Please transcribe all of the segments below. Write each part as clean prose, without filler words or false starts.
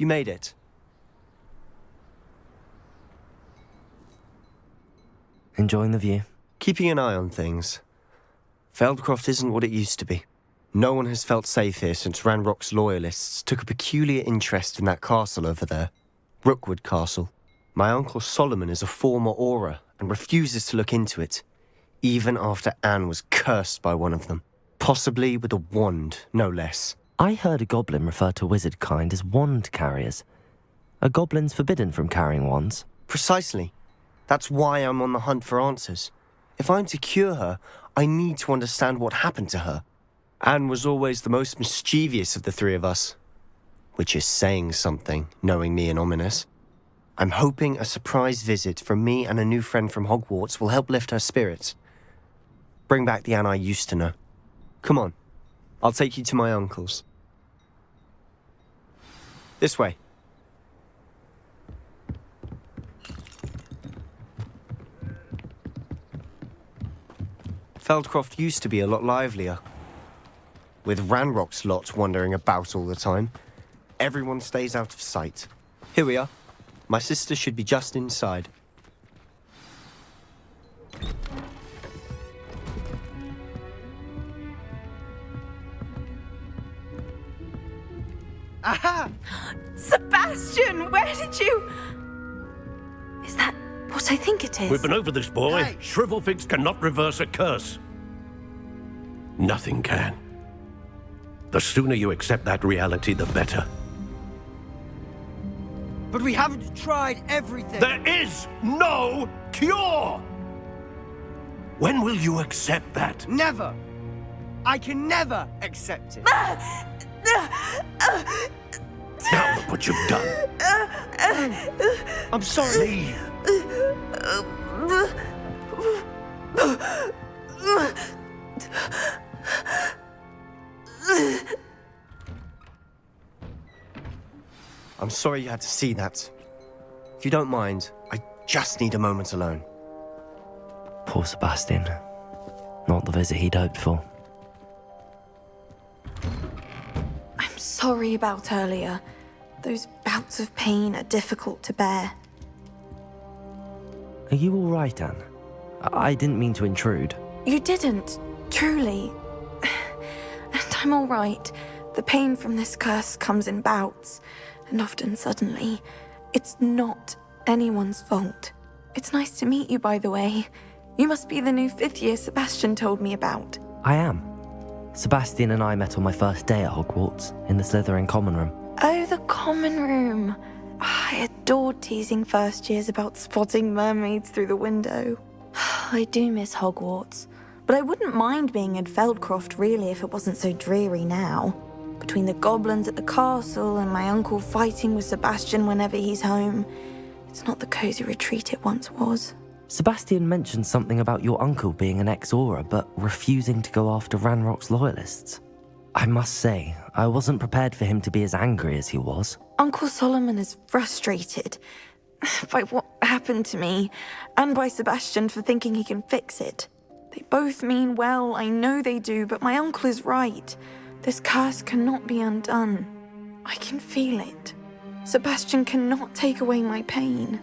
You made it. Enjoying the view? Keeping an eye on things. Feldcroft isn't what it used to be. No one has felt safe here since Ranrock's loyalists took a peculiar interest in that castle over there. Rookwood Castle. My uncle Solomon is a former Auror and refuses to look into it, even after Anne was cursed by one of them. Possibly with a wand, no less. I heard a goblin refer to wizard kind as wand carriers. Are goblins forbidden from carrying wands? Precisely. That's why I'm on the hunt for answers. If I'm to cure her, I need to understand what happened to her. Anne was always the most mischievous of the three of us. Which is saying something, knowing me and Ominous. I'm hoping a surprise visit from me and a new friend from Hogwarts will help lift her spirits. Bring back the Anne I used to know. Come on, I'll take you to my uncle's. This way. Feldcroft used to be a lot livelier. With Ranrock's lot wandering about all the time, everyone stays out of sight. Here we are. My sister should be just inside. Aha! Sebastian, where did you... Is that what I think it is? We've been over this, boy. Hey. Shrivelfigs cannot reverse a curse. Nothing can. The sooner you accept that reality, the better. But we haven't tried everything. There is no cure! When will you accept that? Never. I can never accept it. Now look what you've done. I'm sorry. Leave. I'm sorry you had to see that. If you don't mind, I just need a moment alone. Poor Sebastian. Not the visit he'd hoped for. I'm sorry about earlier. Those bouts of pain are difficult to bear. Are you all right, Anne? I didn't mean to intrude. You didn't, truly. And I'm all right. The pain from this curse comes in bouts, and often suddenly. It's not anyone's fault. It's nice to meet you, by the way. You must be the new fifth year Sebastian told me about. I am. Sebastian and I met on my first day at Hogwarts, in the Slytherin common room. Oh, the common room. I adored teasing first years about spotting mermaids through the window. I do miss Hogwarts, but I wouldn't mind being in Feldcroft really if it wasn't so dreary now. Between the goblins at the castle and my uncle fighting with Sebastian whenever he's home, it's not the cozy retreat it once was. Sebastian mentioned something about your uncle being an ex-Auror, but refusing to go after Ranrock's loyalists. I must say, I wasn't prepared for him to be as angry as he was. Uncle Solomon is frustrated by what happened to me, and by Sebastian for thinking he can fix it. They both mean well, I know they do, but my uncle is right. This curse cannot be undone. I can feel it. Sebastian cannot take away my pain.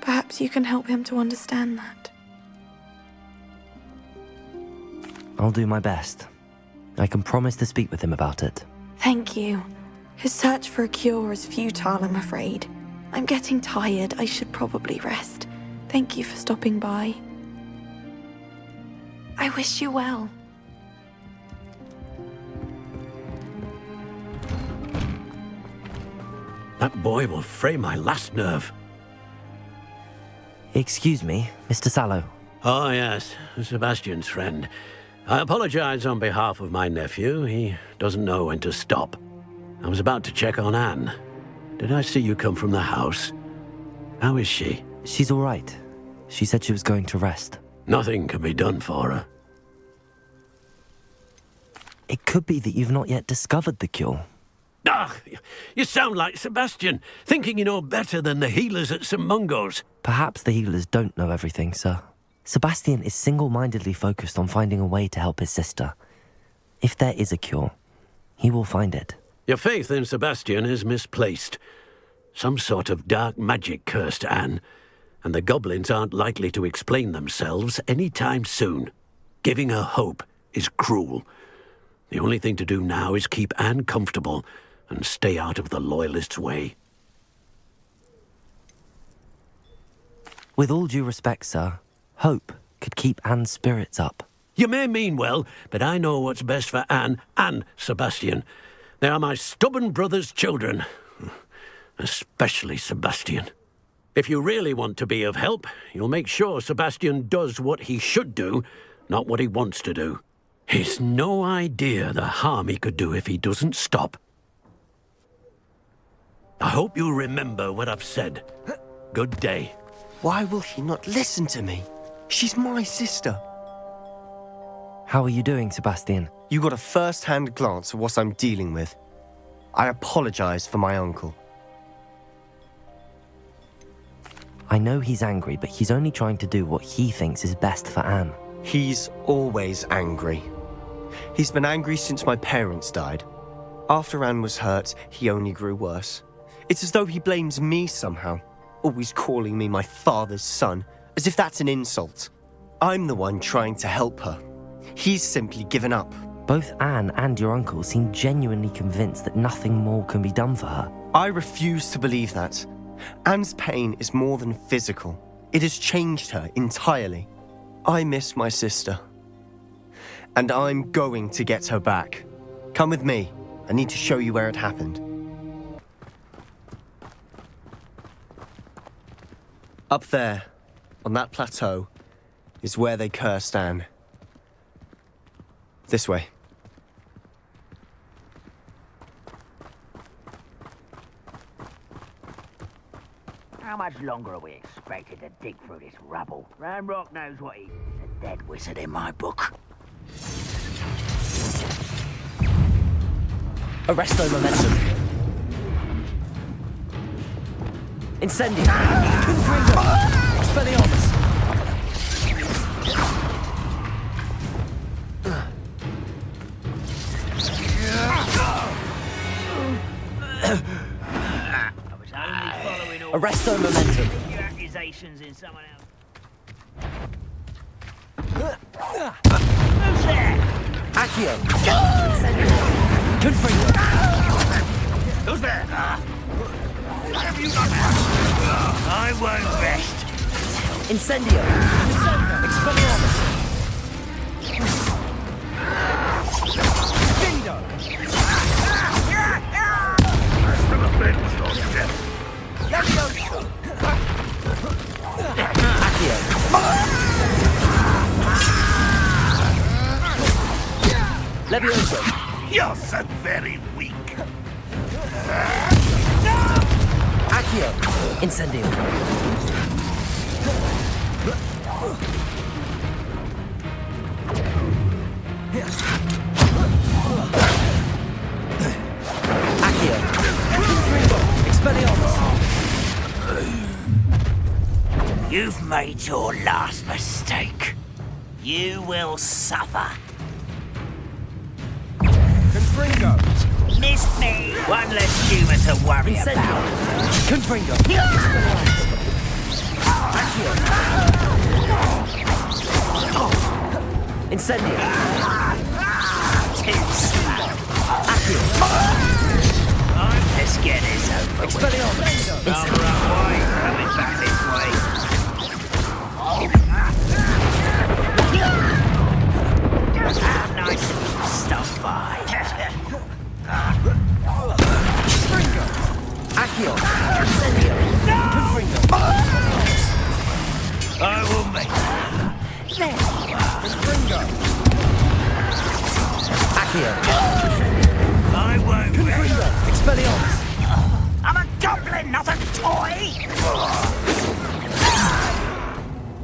Perhaps you can help him to understand that. I'll do my best. I can promise to speak with him about it. Thank you. His search for a cure is futile, I'm afraid. I'm getting tired. I should probably rest. Thank you for stopping by. I wish you well. That boy will fray my last nerve. Excuse me, Mr. Sallow. Oh, yes, Sebastian's friend. I apologize on behalf of my nephew. He doesn't know when to stop. I was about to check on Anne. Did I see you come from the house? How is she? She's all right. She said she was going to rest. Nothing can be done for her. It could be that you've not yet discovered the cure. Ah, you sound like Sebastian, thinking you know better than the healers at St. Mungo's. Perhaps the healers don't know everything, sir. Sebastian is single-mindedly focused on finding a way to help his sister. If there is a cure, he will find it. Your faith in Sebastian is misplaced. Some sort of dark magic cursed Anne, and the goblins aren't likely to explain themselves any time soon. Giving her hope is cruel. The only thing to do now is keep Anne comfortable and stay out of the Loyalists' way. With all due respect, sir, hope could keep Anne's spirits up. You may mean well, but I know what's best for Anne and Sebastian. They are my stubborn brother's children. Especially Sebastian. If you really want to be of help, you'll make sure Sebastian does what he should do, not what he wants to do. He's no idea the harm he could do if he doesn't stop. I hope you remember what I've said. Good day. Why will he not listen to me? She's my sister. How are you doing, Sebastian? You got a first-hand glance at what I'm dealing with. I apologize for my uncle. I know he's angry, but he's only trying to do what he thinks is best for Anne. He's always angry. He's been angry since my parents died. After Anne was hurt, he only grew worse. It's as though he blames me somehow, always calling me my father's son, as if that's an insult. I'm the one trying to help her. He's simply given up. Both Anne and your uncle seem genuinely convinced that nothing more can be done for her. I refuse to believe that. Anne's pain is more than physical. It has changed her entirely. I miss my sister. And I'm going to get her back. Come with me. I need to show you where it happened. Up there, on that plateau, is where they cursed Anne. This way. How much longer are we expected to dig through this rubble? Ranrock knows what he's a dead wizard in my book. Arresto momentum. Incendio. Expelliarmus. Arresto momentum. Your accusations in someone else. Who's there? Accio. Confringo. Who's there? What have you got now? I won't rest. Incendio. Expelliarmus. Accio. Levioso. You're so very weak. Accio. Incendio. Accio. Expelliarmus. You've made your last mistake. You will suffer. Confringo! Missed me. One less humour to worry Incendio. about. Confringo. Accio. Incendio. Too slow. Accio. Let's get this over with. Expelliarmus. All right, boy. Coming back this way. How nice of you to stop by. Accio. Incendio. Confringo. I will make There. Confringo! Accio. I won't rest. Confringo. Expelliarmus. I'm a goblin, not a toy!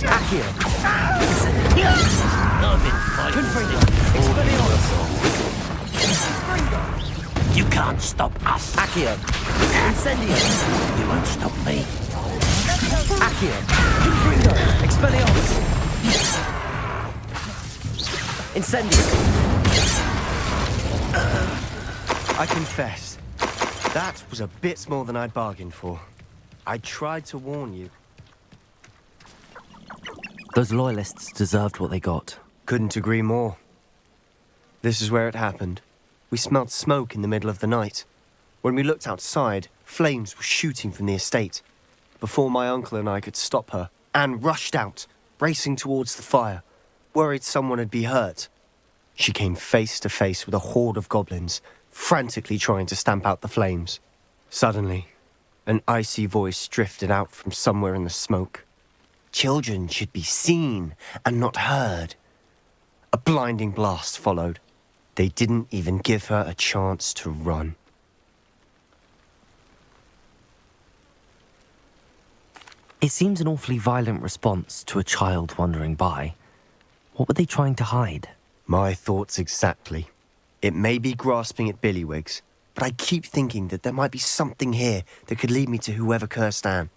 Accio. I've been fighting Confringo. this Expelliarmus. You can't stop us. Accio. Incendio. You won't stop me. Accio. Confringo. Expelliarmus. Incendio. I confess, That was a bit more than I'd bargained for. I tried to warn you. Those loyalists deserved what they got. Couldn't agree more. This is where it happened. We smelled smoke in the middle of the night. When we looked outside, flames were shooting from the estate. Before my uncle and I could stop her, Anne rushed out, racing towards the fire, worried someone had been hurt. She came face to face with a horde of goblins, frantically trying to stamp out the flames. Suddenly, an icy voice drifted out from somewhere in the smoke. Children should be seen and not heard. A blinding blast followed. They didn't even give her a chance to run. It seems an awfully violent response to a child wandering by. What were they trying to hide? My thoughts exactly. It may be grasping at billywhigs, but I keep thinking that there might be something here that could lead me to whoever cursed Anne.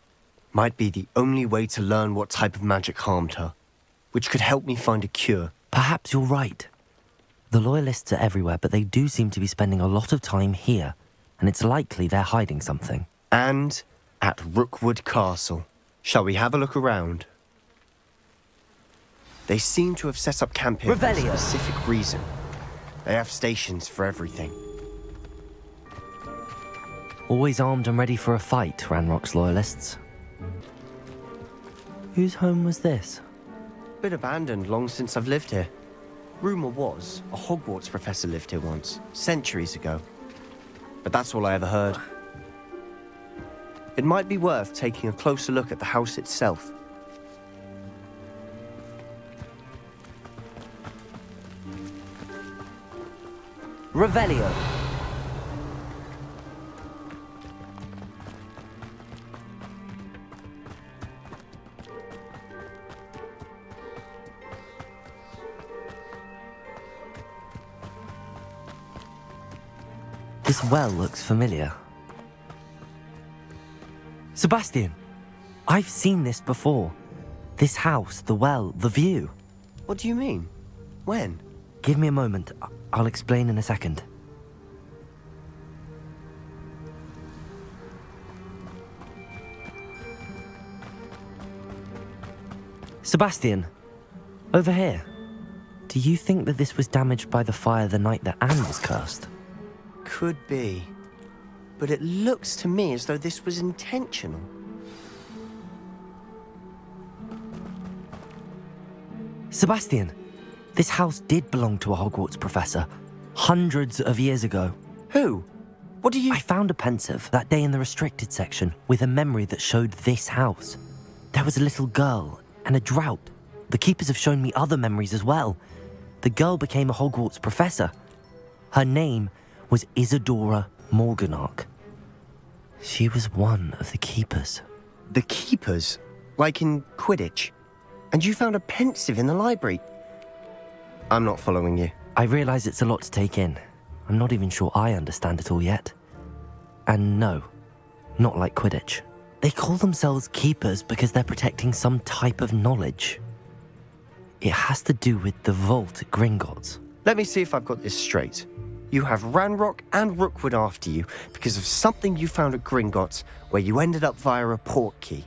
Might be the only way to learn what type of magic harmed her, which could help me find a cure. Perhaps you're right. The loyalists are everywhere, but they do seem to be spending a lot of time here, and it's likely they're hiding something. And at Rookwood Castle. Shall we have a look around? They seem to have set up camp here for a Revelio. specific reason. They have stations for everything. Always armed and ready for a fight, Ranrock's loyalists. Whose home was this? Been abandoned long since I've lived here. Rumour was a Hogwarts professor lived here once, centuries ago. But that's all I ever heard. It might be worth taking a closer look at the house itself. Revelio. This well looks familiar. Sebastian, I've seen this before. This house, the well, the view. What do you mean? When? Give me a moment. I'll explain in a second. Sebastian, over here. Do you think that this was damaged by the fire the night that Anne was cursed? Could be. But it looks to me as though this was intentional. Sebastian, this house did belong to a Hogwarts professor, hundreds of years ago. Who? What do you... I found a pensive that day in the restricted section with a memory that showed this house. There was a little girl and a drought. The keepers have shown me other memories as well. The girl became a Hogwarts professor. Her name was Isadora Morganach. She was one of the keepers. The keepers? Like in Quidditch? And you found a pensive in the library? I'm not following you. I realize it's a lot to take in. I'm not even sure I understand it all yet. And no, not like Quidditch. They call themselves keepers because they're protecting some type of knowledge. It has to do with the vault at Gringotts. Let me see if I've got this straight. You have Ranrock and Rookwood after you because of something you found at Gringotts where you ended up via a port key.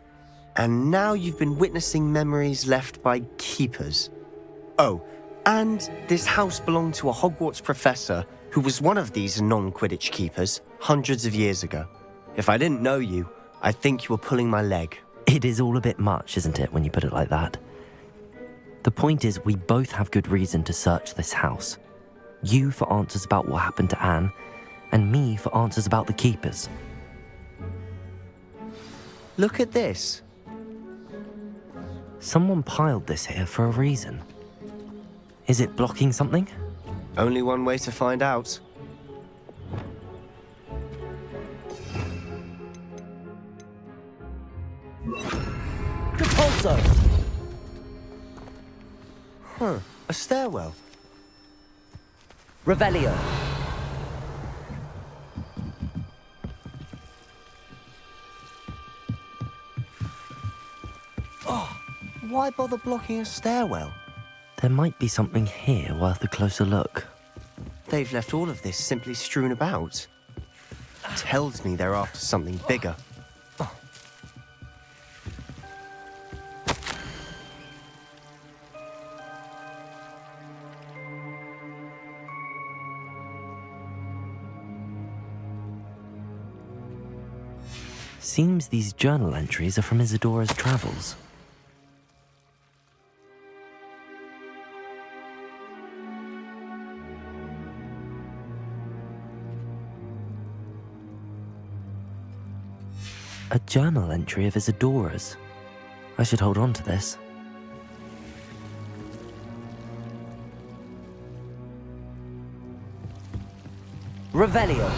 And now you've been witnessing memories left by keepers. Oh, and this house belonged to a Hogwarts professor who was one of these non-Quidditch keepers hundreds of years ago. If I didn't know you, I'd think you were pulling my leg. It is all a bit much, isn't it, when you put it like that? The point is, we both have good reason to search this house. You for answers about what happened to Anne, and me for answers about the keepers. Look at this. Someone piled this here for a reason. Is it blocking something? Only one way to find out. Repulsor! Huh, a stairwell. Revelio. Why bother blocking a stairwell? There might be something here worth a closer look. They've left all of this simply strewn about. tells me they're after something bigger. Seems these journal entries are from Isadora's travels. A journal entry of Isadora's. I should hold on to this. Revelio.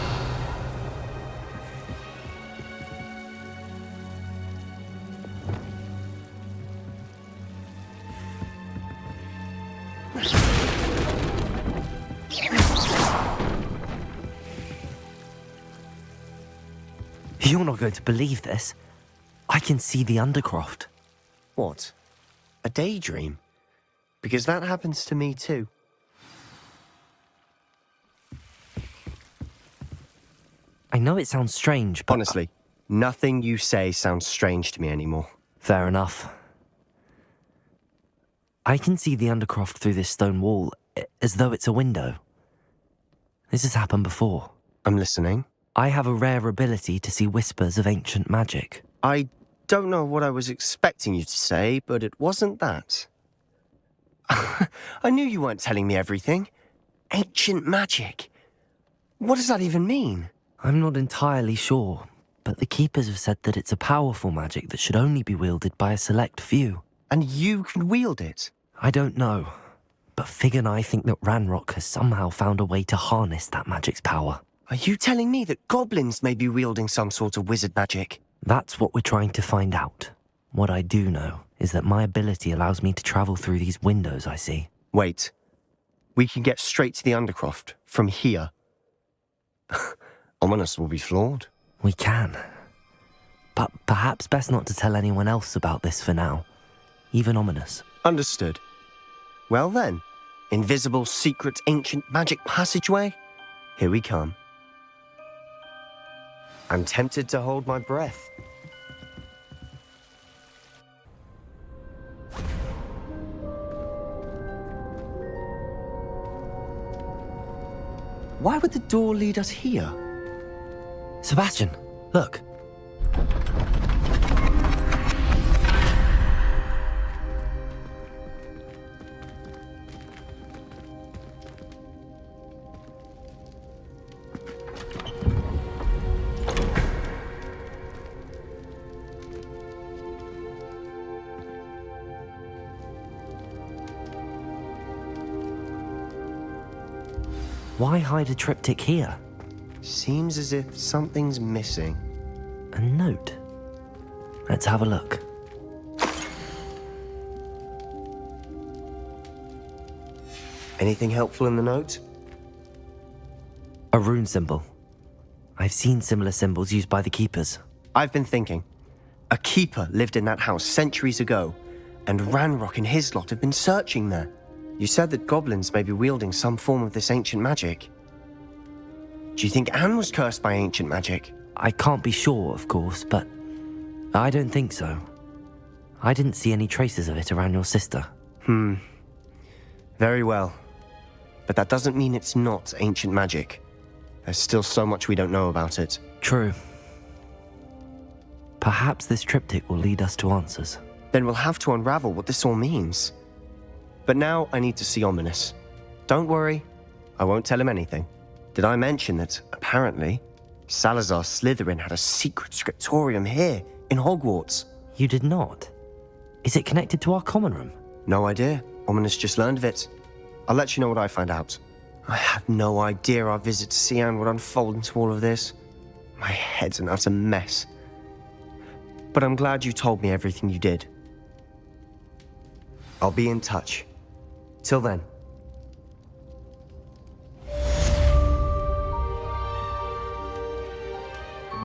You're not going to believe this. I can see the Undercroft. What? A daydream? Because that happens to me too. I know it sounds strange, but... Honestly, nothing you say sounds strange to me anymore. Fair enough. I can see the Undercroft through this stone wall, as though it's a window. This has happened before. I'm listening. I have a rare ability to see whispers of ancient magic. I don't know what I was expecting you to say, but it wasn't that. I knew you weren't telling me everything. Ancient magic. What does that even mean? I'm not entirely sure, but the Keepers have said that it's a powerful magic that should only be wielded by a select few. And you can wield it? I don't know, but Fig and I think that Ranrock has somehow found a way to harness that magic's power. Are you telling me that goblins may be wielding some sort of wizard magic? That's what we're trying to find out. What I do know is that my ability allows me to travel through these windows I see. Wait. We can get straight to the Undercroft from here. Ominous will be floored. We can. But perhaps best not to tell anyone else about this for now. Even Ominous. Understood. Well then, invisible, secret, ancient magic passageway? Here we come. I'm tempted to hold my breath. Why would the door lead us here? Sebastian, look. Why hide a triptych here? Seems as if something's missing. A note. Let's have a look. Anything helpful in the note? A rune symbol. I've seen similar symbols used by the Keepers. I've been thinking. A keeper lived in that house centuries ago, and Ranrock and his lot have been searching there. You said that goblins may be wielding some form of this ancient magic. Do you think Anne was cursed by ancient magic? I can't be sure, of course, but I don't think so. I didn't see any traces of it around your sister. Very well. But that doesn't mean it's not ancient magic. There's still so much we don't know about it. True. Perhaps this triptych will lead us to answers. Then we'll have to unravel what this all means. But now I need to see Ominous. Don't worry, I won't tell him anything. Did I mention that, apparently, Salazar Slytherin had a secret scriptorium here in Hogwarts? You did not? Is it connected to our common room? No idea. Ominous just learned of it. I'll let you know what I find out. I had no idea our visit to Sian would unfold into all of this. My head's an utter mess. But I'm glad you told me everything you did. I'll be in touch. Till then.